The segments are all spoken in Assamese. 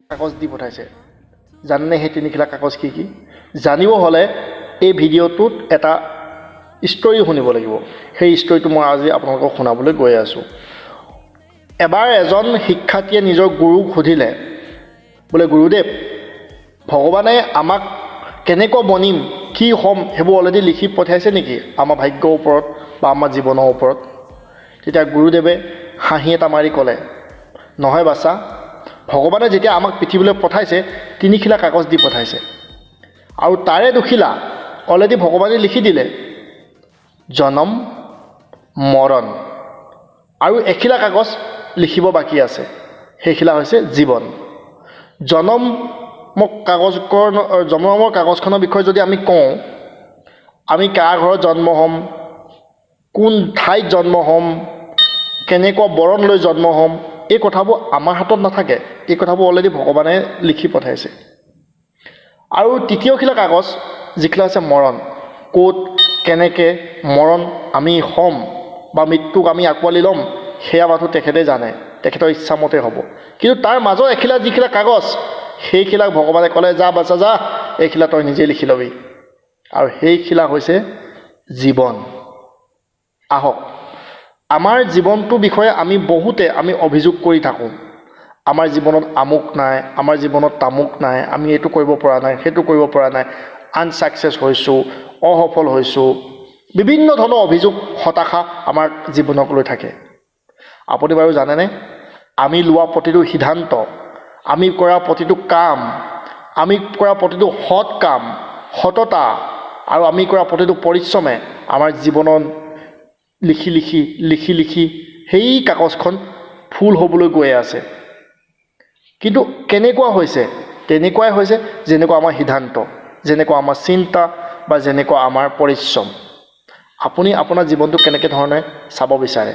কাগজ দি পঠাইছে। জানেনে সেই তিনিখিলা কাগজ কি কি? জানিব হ'লে এই ভিডিঅ'টোত এটা ষ্টৰী শুনিব লাগিব। সেই ষ্টৰীটো মই আজি আপোনালোকক শুনাবলৈ গৈ আছোঁ। এবাৰ এজন শিক্ষাৰ্থীয়ে নিজৰ গুৰুক সুধিলে, বোলে গুৰুদেৱ, ভগৱানে আমাক কেনেকৈ বনিম, কি হ'ম, সেইবোৰ অলৰেডি লিখি পঠাইছে নেকি আমাৰ ভাগ্যৰ ওপৰত বা আমাৰ জীৱনৰ ওপৰত? তেতিয়া গুৰুদেৱে হাঁহি এটা মাৰি ক'লে, নহয় বাছা, ভগৱানে যেতিয়া আমাক পৃথিৱীলৈ পঠাইছে তিনিখিলা কাগজ দি পঠাইছে, আৰু তাৰে দুখিলা অলৰেডি ভগৱানে লিখি দিলে, জনম মৰণ, আৰু এখিলা কাগজ লিখিব বাকী আছে, সেইখিলা হৈছে জীৱন। জনমৰ কাগজখনৰ বিষয়ে যদি আমি কওঁ, আমি কাৰ ঘৰত জন্ম হ'ম, কোন ঠাইত জন্ম হ'ম, কেনেকুৱা বৰণ লৈ জন্ম হ'ম, এই কথাবোৰ আমাৰ হাতত নাথাকে। এই কথাবোৰ অলৰেডি ভগৱানে লিখি পঠাইছে। আৰু তৃতীয়খিলা কাগজ যিখিলা হৈছে মৰণ, ক'ত কেনেকৈ মৰণ আমি হ'ম বা মৃত্যুক আমি আঁকোৱালি ল'ম, সেয়া মাথো তেখেতে জানে, তেখেতৰ ইচ্ছামতে হ'ব। কিন্তু তাৰ মাজৰ এখিলা যিখিলা কাগজ, সেইখিলাক ভগৱানে ক'লে, যা বাচ্ছা যা, এইখিলা তই নিজেই লিখি ল'বি। আৰু সেইখিলা হৈছে জীৱন। আহক, আমাৰ জীৱনটোৰ বিষয়ে বহুতে অভিযোগ কৰি থাকোঁ। আমাৰ জীৱনত আমুক নাই, আমাৰ জীৱনত তামুক নাই, আমি এইটো কৰিব পৰা নাই, সেইটো কৰিব পৰা নাই, আনচাকচেছ হৈছোঁ, অসফল হৈছোঁ, বিভিন্ন ধৰণৰ অভিযোগ হতাশা আমাৰ জীৱনক লৈ থাকে। আপুনি বাৰু জানেনে, আমি লোৱা প্ৰতিটো সিদ্ধান্ত, আমি কৰা প্ৰতিটো কাম, আমি কৰা প্ৰতিটো সৎ কাম, সততা, আৰু আমি কৰা প্ৰতিটো পৰিশ্ৰমে আমাৰ জীৱনত লিখি লিখি লিখি লিখি সেই কাগজখন ফুল হ'বলৈ গৈ আছে। কিন্তু কেনেকুৱা হৈছে? তেনেকুৱাই হৈছে যেনেকুৱা আমাৰ সিদ্ধান্ত, যেনেকুৱা আমাৰ চিন্তা বা যেনেকুৱা আমাৰ পৰিশ্ৰম। আপুনি আপোনাৰ জীৱনটো কেনেকৈ ধৰণে চাব বিচাৰে?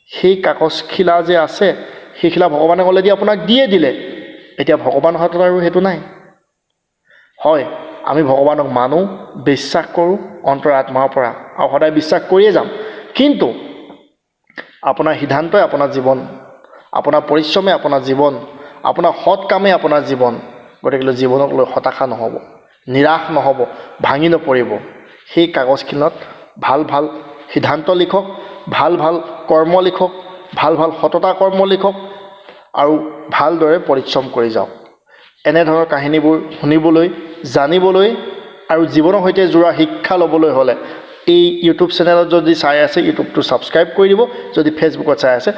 সেই কাগজখিলা যে আছে, সেইখিলা ভগৱানে অলৰেডি আপোনাক দিয়ে দিলে। এতিয়া ভগৱানৰ হাতত আৰু সেইটো নাই। হয়, আমি ভগৱানক মানো, বিশ্বাস কৰোঁ অন্তৰ আত্মাৰ পৰা, আৰু সদায় বিশ্বাস কৰিয়ে যাম। কিন্তু আপোনাৰ সিদ্ধান্তই আপোনাৰ জীৱন, আপোনাৰ পৰিশ্ৰমে আপোনাৰ জীৱন, আপোনাৰ সৎ কামে আপোনাৰ জীৱন। গতিকে জীৱনক লৈ হতাশা নহ'ব, নিৰাশ নহ'ব, ভাঙি নপৰিব। সেই কাগজখিনত ভাল ভাল সিদ্ধান্ত লিখক, ভাল ভাল কৰ্ম লিখক, ভাল ভাল সততা কৰ্ম লিখক, আৰু ভালদৰে পৰিশ্ৰম কৰি যাওক। এনেধৰণৰ কাহিনীবোৰ শুনিবলৈ, জানিবলৈ আৰু জীৱনৰ সৈতে জোৰা শিক্ষা ল'বলৈ হ'লে এই ইউটিউব চেনেলত যদি চাই আছে, ইউটিউবটো ছাবস্ক্ৰাইব কৰি দিব। যদি ফেচবুকত চাই আছে